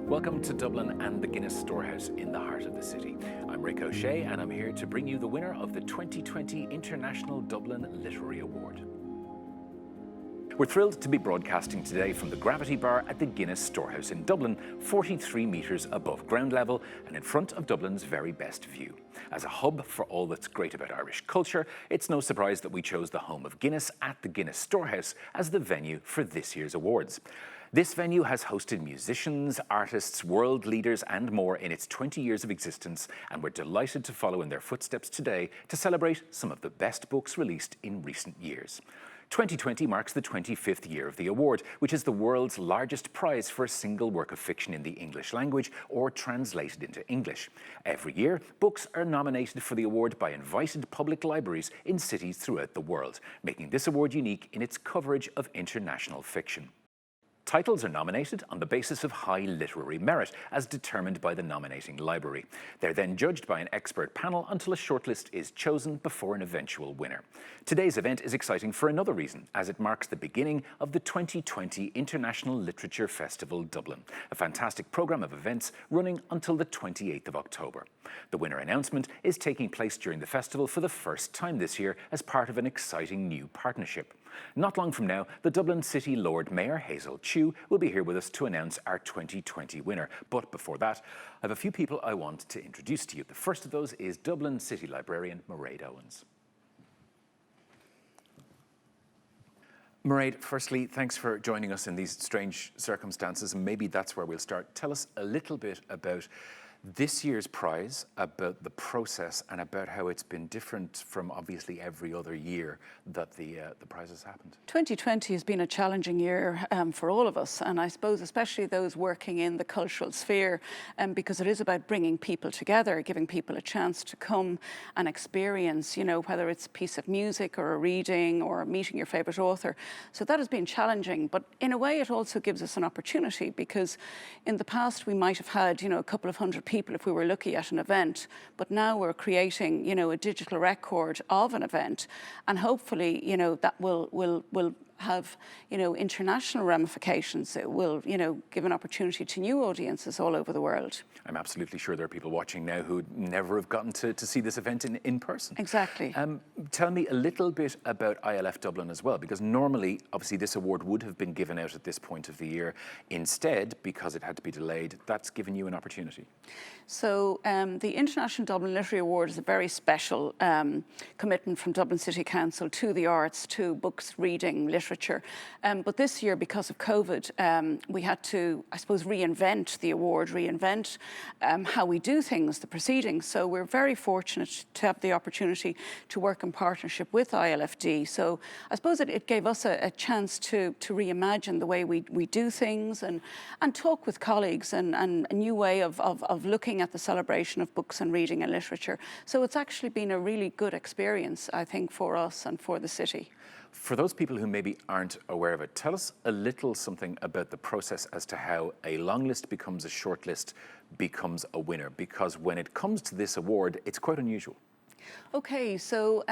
Welcome to Dublin and the Guinness Storehouse in the heart of the city. I'm Rick O'Shea and I'm here to bring you the winner of the 2020 International Dublin Literary Award. We're thrilled to be broadcasting today from the Gravity Bar at the Guinness Storehouse in Dublin, 43 metres above ground level and in front of Dublin's very best view. As a hub for all that's great about Irish culture, it's no surprise that we chose the home of Guinness at the Guinness Storehouse as the venue for this year's awards. This venue has hosted musicians, artists, world leaders and more in its 20 years of existence, and we're delighted to follow in their footsteps today to celebrate some of the best books released in recent years. 2020 marks the 25th year of the award, which is the world's largest prize for a single work of fiction in the English language or translated into English. Every year, books are nominated for the award by invited public libraries in cities throughout the world, making this award unique in its coverage of international fiction. Titles are nominated on the basis of high literary merit, as determined by the nominating library. They're then judged by an expert panel until a shortlist is chosen before an eventual winner. Today's event is exciting for another reason, as it marks the beginning of the 2020 International Literature Festival Dublin, a fantastic programme of events running until the 28th of October. The winner announcement is taking place during the festival for the first time this year as part of an exciting new partnership. Not long from now, the Dublin City Lord Mayor Hazel Chu will be here with us to announce our 2020 winner. But before that, I have a few people I want to introduce to you. The first of those is Dublin City Librarian Mairead Owens. Mairead, firstly, thanks for joining us in these strange circumstances, and maybe that's where we'll start. Tell us a little bit about this year's prize, about the process and about how it's been different from obviously every other year that the prize has happened. 2020 has been a challenging year for all of us, and I suppose especially those working in the cultural sphere, because it is about bringing people together, giving people a chance to come and experience, whether it's a piece of music or a reading or meeting your favourite author. So that has been challenging, but in a way it also gives us an opportunity, because in the past we might have had, a couple of hundred people if we were lucky at an event, but now we're creating, a digital record of an event, and hopefully, that will have, international ramifications. It will, give an opportunity to new audiences all over the world. I'm absolutely sure there are people watching now who never have gotten to see this event in person. Exactly. Tell me a little bit about ILF Dublin as well, because normally, obviously, this award would have been given out at this point of the year. Instead, because it had to be delayed, that's given you an opportunity. So the International Dublin Literary Award is a very special commitment from Dublin City Council to the arts, to books, reading, literature. But this year, because of COVID, we had to, I suppose, reinvent the award, reinvent how we do things, the proceedings. So we're very fortunate to have the opportunity to work in partnership with ILFD. So I suppose it gave us a chance to reimagine the way we do things and talk with colleagues and a new way of looking at the celebration of books and reading and literature. So it's actually been a really good experience, I think, for us and for the city. For those people who maybe aren't aware of it, tell us a little something about the process as to how a long list becomes a short list, becomes a winner, because when it comes to this award, it's quite unusual. Okay, so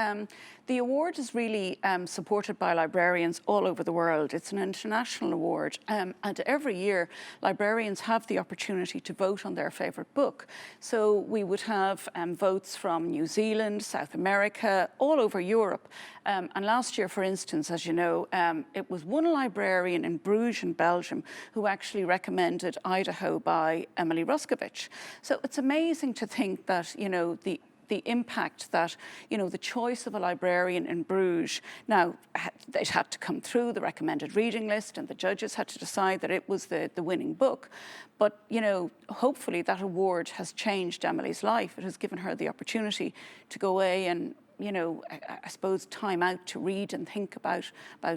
the award is really supported by librarians all over the world. It's an international award, and every year librarians have the opportunity to vote on their favourite book. So we would have votes from New Zealand, South America, all over Europe. And last year, for instance, as you know, it was one librarian in Bruges in Belgium who actually recommended Idaho by Emily Ruskovich. So it's amazing to think that, the impact that, the choice of a librarian in Bruges, now it had to come through the recommended reading list and the judges had to decide that it was the winning book. But, hopefully that award has changed Emily's life. It has given her the opportunity to go away and, I suppose, time out to read and think about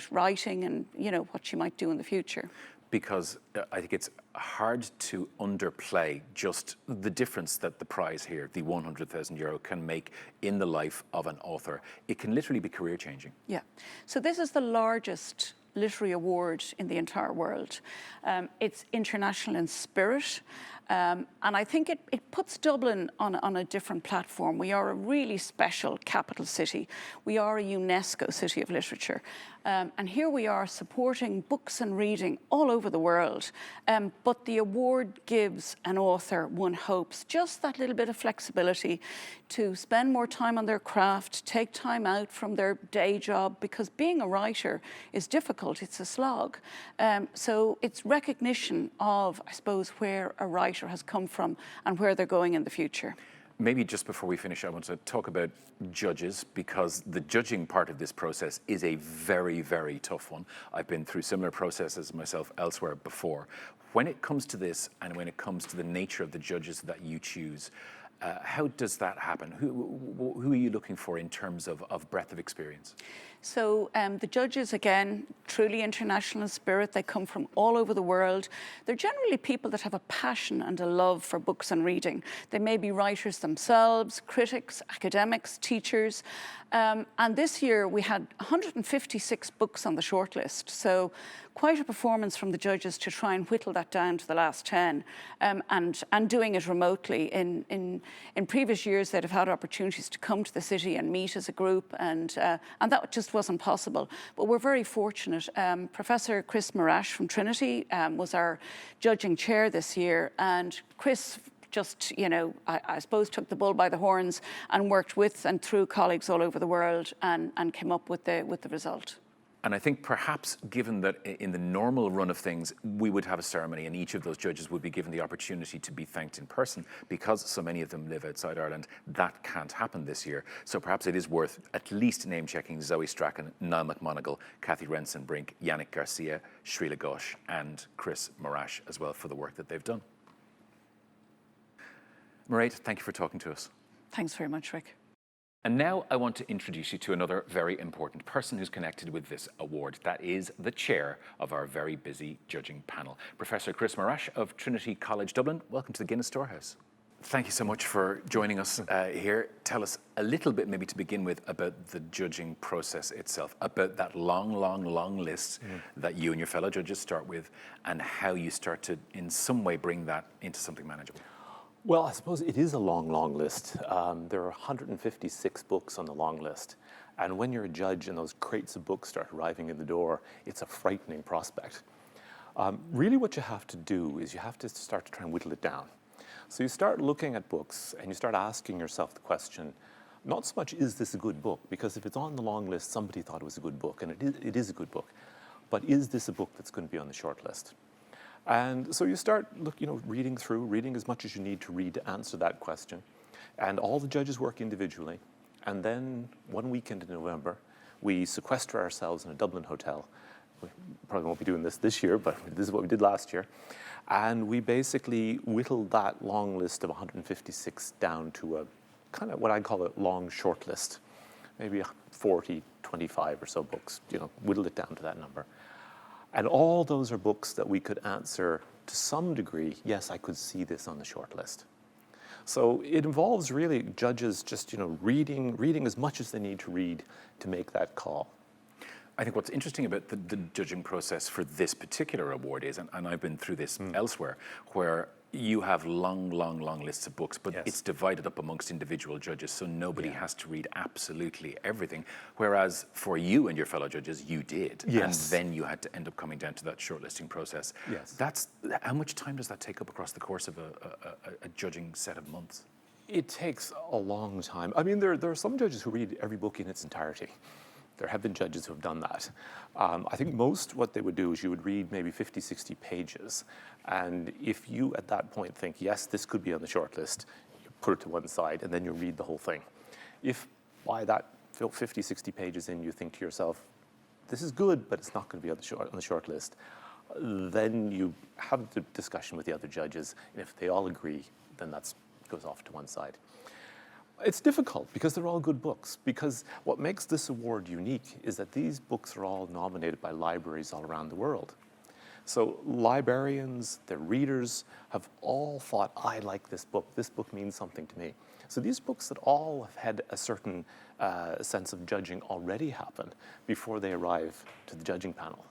writing and, what she might do in the future. Because I think it's hard to underplay just the difference that the prize here, the €100,000, can make in the life of an author. It can literally be career changing. Yeah. So this is the largest literary award in the entire world. It's international in spirit. And I think it puts Dublin on a different platform. We are a really special capital city. We are a UNESCO City of Literature. And here we are supporting books and reading all over the world. But the award gives an author, one hopes, just that little bit of flexibility to spend more time on their craft, take time out from their day job, because being a writer is difficult, it's a slog. So it's recognition of, I suppose, where a writer has come from and where they're going in the future. Maybe just before we finish, I want to talk about judges, because the judging part of this process is a very, very tough one. I've been through similar processes myself elsewhere before. When it comes to this, and when it comes to the nature of the judges that you choose, how does that happen? Who are you looking for in terms of breadth of experience? So the judges, again, truly international in spirit. They come from all over the world. They're generally people that have a passion and a love for books and reading. They may be writers themselves, critics, academics, teachers. And this year we had 156 books on the shortlist. So quite a performance from the judges to try and whittle that down to the last 10, and doing it remotely. In previous years, they'd have had opportunities to come to the city and meet as a group, and that just wasn't possible. But we're very fortunate. Professor Chris Morash from Trinity was our judging chair this year, and Chris just, I suppose, took the bull by the horns and worked with and through colleagues all over the world, and came up with the result. And I think perhaps, given that in the normal run of things, we would have a ceremony and each of those judges would be given the opportunity to be thanked in person, because so many of them live outside Ireland, that can't happen this year. So perhaps it is worth at least name-checking Zoe Strachan, Niall McMonigal, Cathy Renson-Brink, Yannick Garcia, Srila Ghosh and Chris Morash as well for the work that they've done. Mairead, thank you for talking to us. Thanks very much, Rick. And now I want to introduce you to another very important person who's connected with this award. That is the chair of our very busy judging panel, Professor Chris Morash of Trinity College Dublin. Welcome to the Guinness Storehouse. Thank you so much for joining us here. Tell us a little bit, maybe to begin with, about the judging process itself, about that long list that you and your fellow judges start with, and how you start to, in some way, bring that into something manageable. Well, I suppose it is a long list. There are 156 books on the long list. And when you're a judge and those crates of books start arriving in the door, it's a frightening prospect. Really what you have to do is you have to start to try and whittle it down. So you start looking at books and you start asking yourself the question, not so much, is this a good book? Because if it's on the long list, somebody thought it was a good book, and it is a good book. But is this a book that's going to be on the short list? And so you start reading as much as you need to read to answer that question. And all the judges work individually. And then one weekend in November, we sequester ourselves in a Dublin hotel. We probably won't be doing this year, but this is what we did last year. And we basically whittled that long list of 156 down to a kind of what I'd call a long short list. Maybe 40, 25 or so books, whittled it down to that number. And all those are books that we could answer to some degree, yes, I could see this on the short list. So it involves really judges just, reading as much as they need to read to make that call. I think what's interesting about the judging process for this particular award is, and I've been through this elsewhere, where you have long lists of books, but it's divided up amongst individual judges, so nobody has to read absolutely everything. Whereas for you and your fellow judges, you did. And then you had to end up coming down to that shortlisting process. How much time does that take up across the course of a judging set of months? It takes a long time. I mean, there are some judges who read every book in its entirety. There have been judges who have done that. I think most what they would do is you would read maybe 50, 60 pages. And if you at that point think, yes, this could be on the short list, you put it to one side and then you read the whole thing. If by that 50, 60 pages in you think to yourself, this is good, but it's not going to be on the short list, then you have the discussion with the other judges. And if they all agree, then that goes off to one side. It's difficult because they're all good books, because what makes this award unique is that these books are all nominated by libraries all around the world. So librarians, their readers have all thought, I like this book means something to me. So these books that all have had a certain sense of judging already happen before they arrive to the judging panel.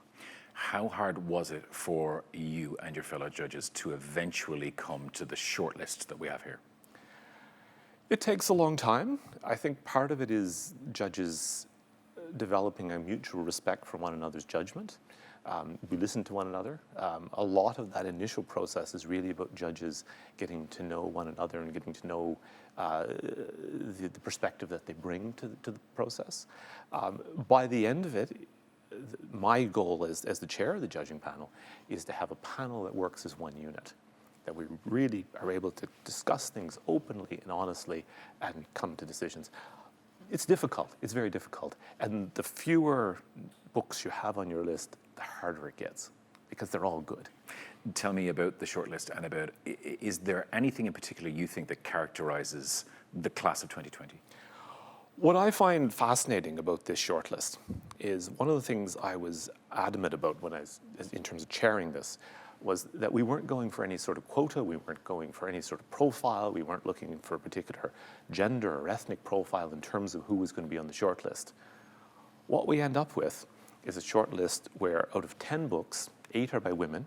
How hard was it for you and your fellow judges to eventually come to the shortlist that we have here? It takes a long time. I think part of it is judges developing a mutual respect for one another's judgment. We listen to one another. A lot of that initial process is really about judges getting to know one another and getting to know the perspective that they bring to the process. By the end of it, my goal as the chair of the judging panel is to have a panel that works as one unit, that we really are able to discuss things openly and honestly and come to decisions. It's difficult. It's very difficult. And the fewer books you have on your list, the harder it gets, because they're all good. Tell me about the shortlist and about, is there anything in particular you think that characterizes the class of 2020? What I find fascinating about this shortlist is one of the things I was adamant about when in terms of chairing this, was that we weren't going for any sort of quota, we weren't going for any sort of profile, we weren't looking for a particular gender or ethnic profile in terms of who was going to be on the shortlist. What we end up with is a shortlist where out of 10 books, 8 are by women,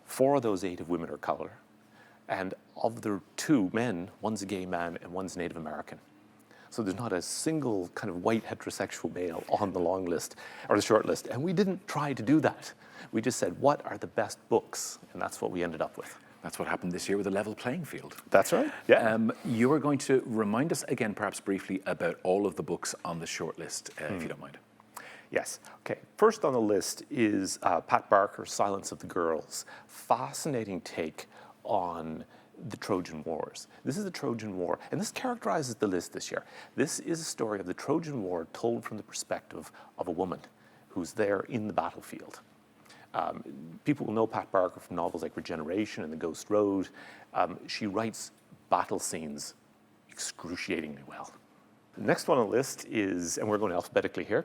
4 of those 8 of women are color, and of the 2 men, one's a gay man and one's Native American. So there's not a single kind of white heterosexual male on the long list or the short list. And we didn't try to do that. We just said, what are the best books? And that's what we ended up with. That's what happened this year with a level playing field. That's right. Yeah. You are going to remind us again, perhaps briefly, about all of the books on the short list, if you don't mind. Yes. Okay. First on the list is Pat Barker's Silence of the Girls. Fascinating take on the Trojan Wars. This is the Trojan War, and this characterizes the list this year. This is a story of the Trojan War told from the perspective of a woman who's there in the battlefield. People will know Pat Barker from novels like Regeneration and The Ghost Road. She writes battle scenes excruciatingly well. The next one on the list is, and we're going alphabetically here,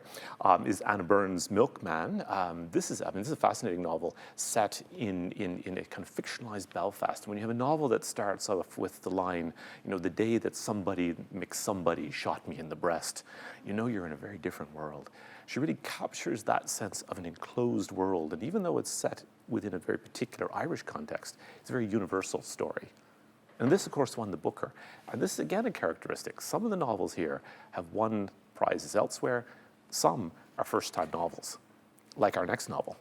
is Anna Burns' Milkman. This is a fascinating novel set in a kind of fictionalized Belfast. When you have a novel that starts off with the line, the day that somebody shot me in the breast, you're in a very different world. She really captures that sense of an enclosed world. And even though it's set within a very particular Irish context, it's a very universal story. And this, of course, won the Booker. And this is, again, a characteristic. Some of the novels here have won prizes elsewhere. Some are first-time novels, like our next novel.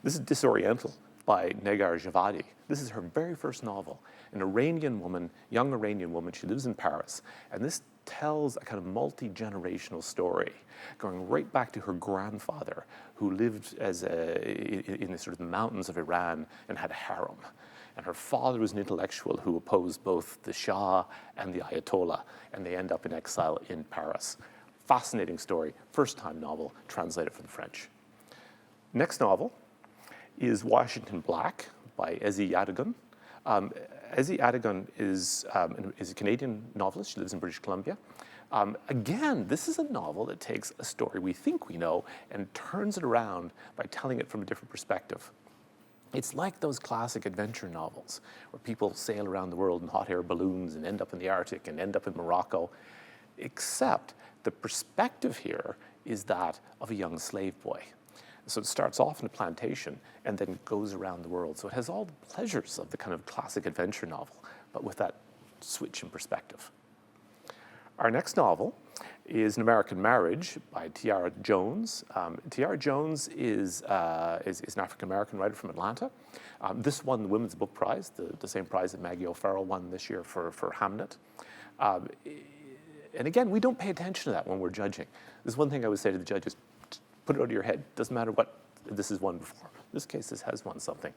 This is Disoriental by Negar Javadi. This is her very first novel. An Iranian woman, young Iranian woman, she lives in Paris. And this tells a kind of multi-generational story, going right back to her grandfather, who lived in the sort of the mountains of Iran and had a harem. And her father was an intellectual who opposed both the Shah and the Ayatollah, and they end up in exile in Paris. Fascinating story, first-time novel, translated from the French. Next novel is Washington Black by Ezzy Yadigan. Ezzy Yadigan is a Canadian novelist. She lives in British Columbia. Again, this is a novel that takes a story we think we know and turns it around by telling it from a different perspective. It's like those classic adventure novels where people sail around the world in hot air balloons and end up in the Arctic and end up in Morocco, except the perspective here is that of a young slave boy. So it starts off in a plantation and then goes around the world. So it has all the pleasures of the kind of classic adventure novel, but with that switch in perspective. Our next novel is An American Marriage by Tiara Jones. Tiara Jones is an African-American writer from Atlanta. This won the Women's Book Prize, the same prize that Maggie O'Farrell won this year for Hamnet. And again, we don't pay attention to that when we're judging. This is one thing I would say to the judges, put it out of your head. Doesn't matter what this has won before. In this case, this has won something.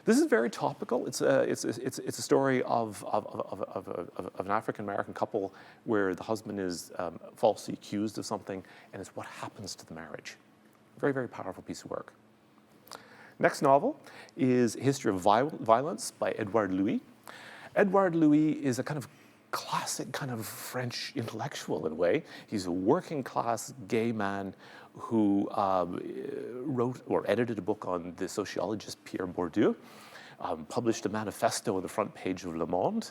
This is very topical. It's a story of an African-American couple where the husband is falsely accused of something, and it's what happens to the marriage. Very, very powerful piece of work. Next novel is History of Violence by Edouard Louis. Edouard Louis is a kind of classic kind of French intellectual in a way. He's a working class gay man who wrote or edited a book on the sociologist Pierre Bourdieu, published a manifesto on the front page of Le Monde,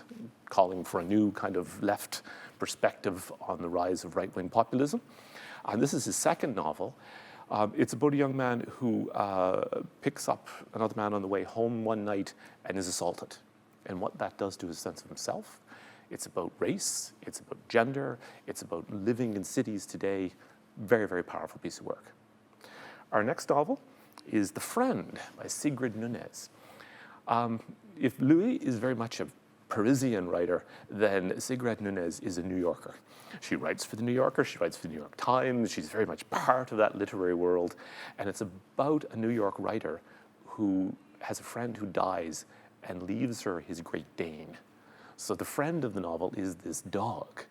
calling for a new kind of left perspective on the rise of right-wing populism. And this is his second novel. It's about a young man who picks up another man on the way home one night and is assaulted, and what that does to his sense of himself. It's about race, it's about gender, it's about living in cities today. Very, very powerful piece of work. Our next novel is The Friend by Sigrid Nunez. If Louis is very much a Parisian writer, then Sigrid Nunez is a New Yorker. She writes for The New Yorker, she writes for The New York Times, she's very much part of that literary world, and it's about a New York writer who has a friend who dies and leaves her his Great Dane. So the friend of the novel is this dog.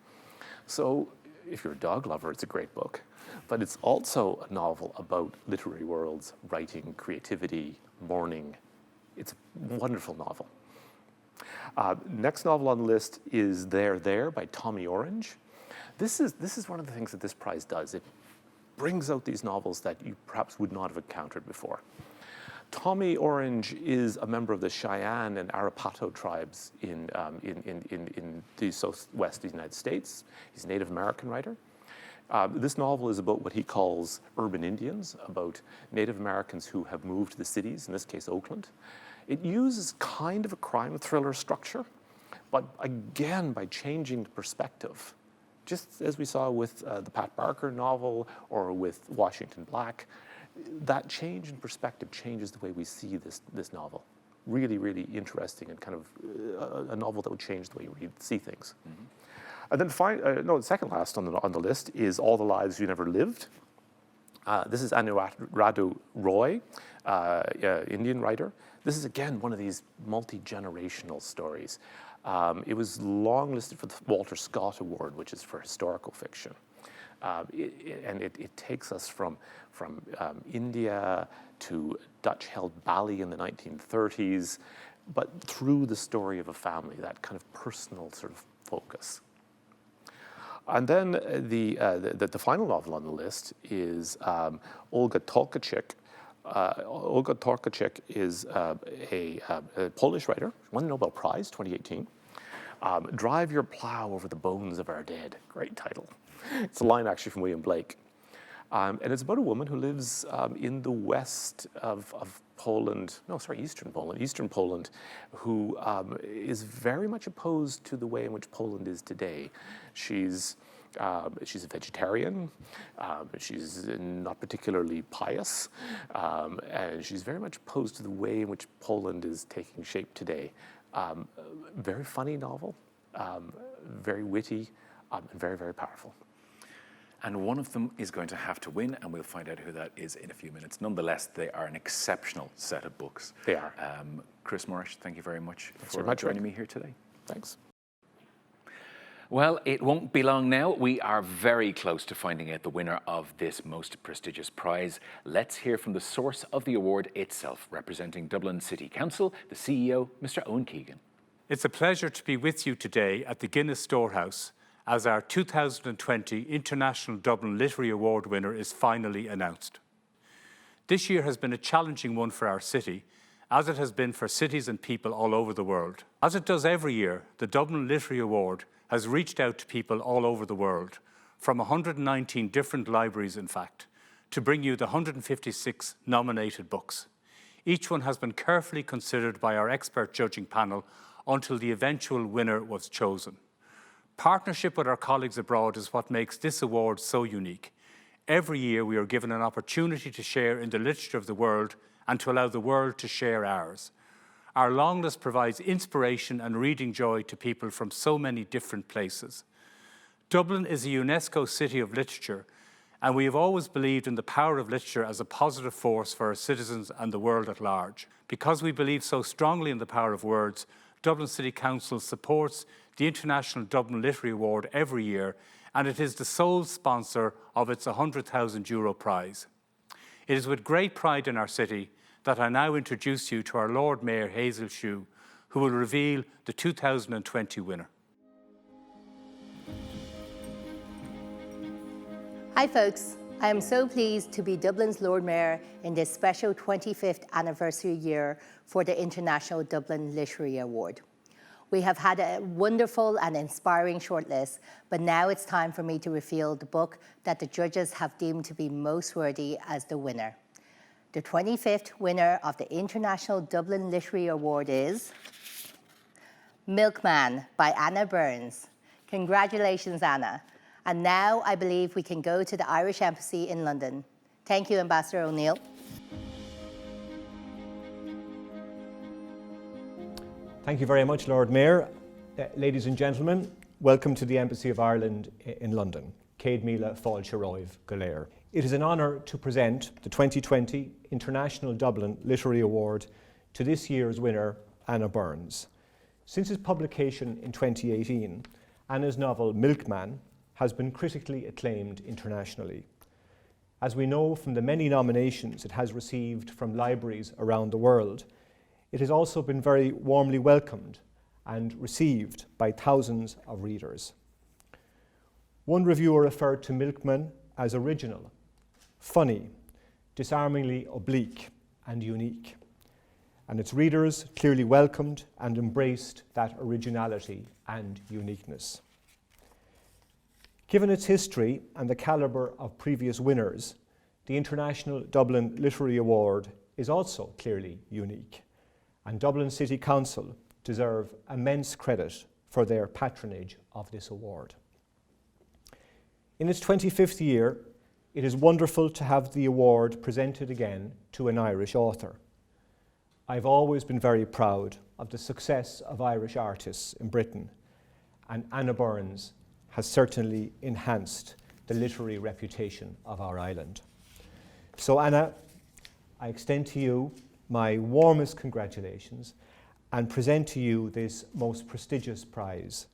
So if you're a dog lover, it's a great book, but it's also a novel about literary worlds, writing, creativity, mourning. It's a wonderful novel. Next novel on the list is There by Tommy Orange. This is one of the things that this prize does. It brings out these novels that you perhaps would not have encountered before. Tommy Orange is a member of the Cheyenne and Arapaho tribes in the southwest of the United States. He's a Native American writer. This novel is about what he calls urban Indians, about Native Americans who have moved to the cities, in this case Oakland. It uses kind of a crime thriller structure, but again, by changing the perspective, just as we saw with the Pat Barker novel or with Washington Black, that change in perspective changes the way we see this novel. Really, really interesting and kind of a novel that would change the way you see things. Mm-hmm. And then second last on the list is All the Lives You Never Lived. This is Anuradha Roy, Indian writer. This is, again, one of these multi-generational stories. It was longlisted for the Walter Scott Award, which is for historical fiction. It takes us from India to Dutch-held Bali in the 1930s, but through the story of a family, that kind of personal sort of focus. And then the final novel on the list is Olga Tokarczuk. Olga Tokarczuk is a Polish writer, won the Nobel Prize 2018. Drive Your Plow Over the Bones of Our Dead. Great title. It's a line actually from William Blake. And it's about a woman who lives in the west of Poland, Eastern Poland, who is very much opposed to the way in which Poland is today. She's a vegetarian, she's not particularly pious, and she's very much opposed to the way in which Poland is taking shape today. Very funny novel, very witty, and very, very powerful. And one of them is going to have to win, and we'll find out who that is in a few minutes. Nonetheless, they are an exceptional set of books. They are. Chris Morris, thank you very much for joining me here today. Thanks. Well, it won't be long now. We are very close to finding out the winner of this most prestigious prize. Let's hear from the source of the award itself, representing Dublin City Council, the CEO, Mr. Owen Keegan. It's a pleasure to be with you today at the Guinness Storehouse as our 2020 International Dublin Literary Award winner is finally announced. This year has been a challenging one for our city, as it has been for cities and people all over the world. As it does every year, the Dublin Literary Award has reached out to people all over the world, from 119 different libraries, in fact, to bring you the 156 nominated books. Each one has been carefully considered by our expert judging panel until the eventual winner was chosen. Partnership with our colleagues abroad is what makes this award so unique. Every year we are given an opportunity to share in the literature of the world and to allow the world to share ours. Our long list provides inspiration and reading joy to people from so many different places. Dublin is a UNESCO City of Literature, and we have always believed in the power of literature as a positive force for our citizens and the world at large. Because we believe so strongly in the power of words, Dublin City Council supports the International Dublin Literary Award every year, and it is the sole sponsor of its €100,000 prize. It is with great pride in our city that I now introduce you to our Lord Mayor Hazel Shue, who will reveal the 2020 winner. Hi folks, I am so pleased to be Dublin's Lord Mayor in this special 25th anniversary year for the International Dublin Literary Award. We have had a wonderful and inspiring shortlist, but now it's time for me to reveal the book that the judges have deemed to be most worthy as the winner. The 25th winner of the International Dublin Literary Award is Milkman by Anna Burns. Congratulations, Anna. And now I believe we can go to the Irish Embassy in London. Thank you, Ambassador O'Neill. Thank you very much, Lord Mayor. Ladies and gentlemen, welcome to the Embassy of Ireland in London. Céad Míle Fáil Siaróibh go léir. It is an honour to present the 2020 International Dublin Literary Award to this year's winner, Anna Burns. Since its publication in 2018, Anna's novel Milkman has been critically acclaimed internationally. As we know from the many nominations it has received from libraries around the world, it has also been very warmly welcomed and received by thousands of readers. One reviewer referred to Milkman as original, funny, disarmingly oblique and unique, and its readers clearly welcomed and embraced that originality and uniqueness. Given its history and the calibre of previous winners, the International Dublin Literary Award is also clearly unique, and Dublin City Council deserve immense credit for their patronage of this award. In its 25th year, it is wonderful to have the award presented again to an Irish author. I've always been very proud of the success of Irish artists in Britain, and Anna Burns has certainly enhanced the literary reputation of our island. So Anna, I extend to you my warmest congratulations and present to you this most prestigious prize,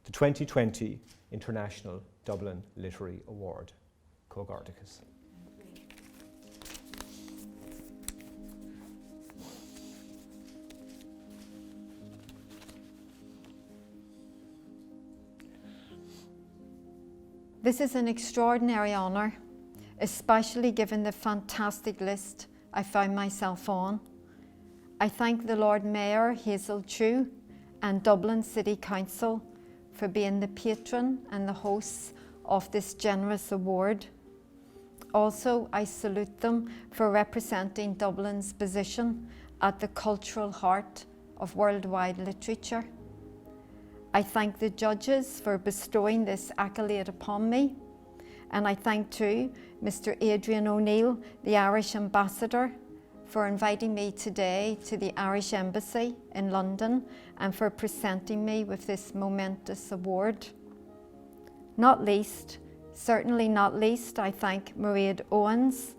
the 2020 International Dublin Literary Award. Cógardachas. This is an extraordinary honour, especially given the fantastic list I found myself on. I thank the Lord Mayor, Hazel Chu, and Dublin City Council for being the patron and the hosts of this generous award. Also, I salute them for representing Dublin's position at the cultural heart of worldwide literature. I thank the judges for bestowing this accolade upon me, and I thank too Mr. Adrian O'Neill, the Irish Ambassador, for inviting me today to the Irish Embassy in London and for presenting me with this momentous award. Not least, certainly not least, I thank Mairead Owens,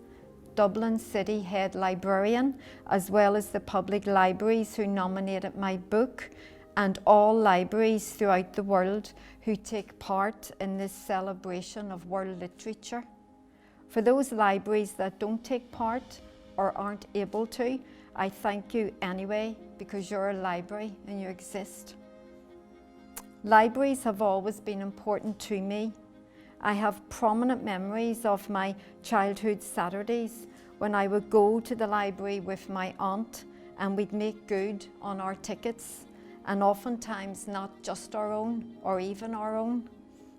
Dublin City Head Librarian, as well as the public libraries who nominated my book, and all libraries throughout the world who take part in this celebration of world literature. For those libraries that don't take part or aren't able to, I thank you anyway, because you're a library and you exist. Libraries have always been important to me. I have prominent memories of my childhood Saturdays when I would go to the library with my aunt and we'd make good on our tickets, and oftentimes not just our own or even our own.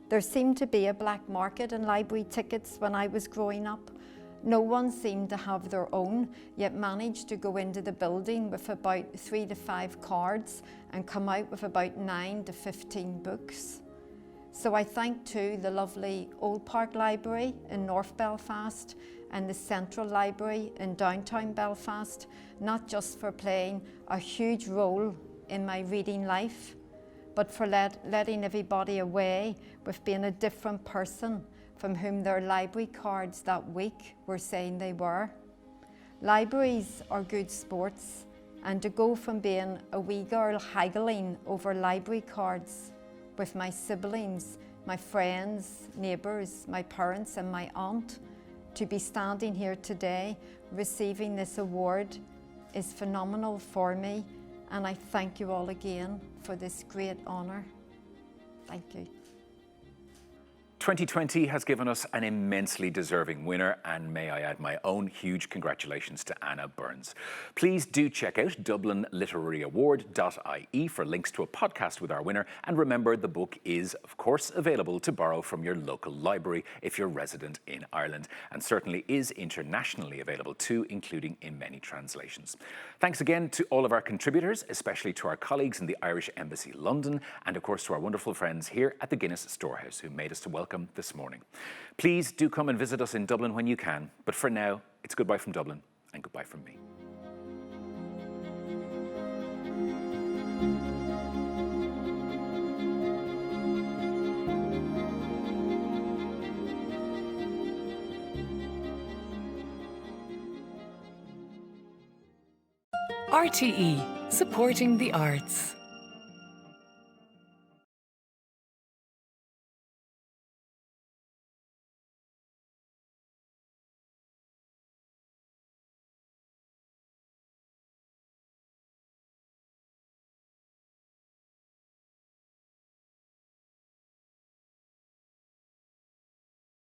There seemed to be a black market in library tickets when I was growing up. No one seemed to have their own, yet managed to go into the building with about 3 to 5 cards and come out with about 9 to 15 books. So I thank too the lovely Old Park Library in North Belfast and the Central Library in downtown Belfast, not just for playing a huge role in my reading life, but for letting everybody away with being a different person from whom their library cards that week were saying they were. Libraries are good sports, and to go from being a wee girl haggling over library cards with my siblings, my friends, neighbours, my parents and my aunt, to be standing here today receiving this award is phenomenal for me, and I thank you all again for this great honour. Thank you. 2020 has given us an immensely deserving winner, and may I add my own huge congratulations to Anna Burns. Please do check out dublinliteraryaward.ie for links to a podcast with our winner, and remember the book is, of course, available to borrow from your local library if you're resident in Ireland, and certainly is internationally available too, including in many translations. Thanks again to all of our contributors, especially to our colleagues in the Irish Embassy London, and of course to our wonderful friends here at the Guinness Storehouse who made us to welcome this morning. Please do come and visit us in Dublin when you can, but for now, it's goodbye from Dublin and goodbye from me. RTE, supporting the arts.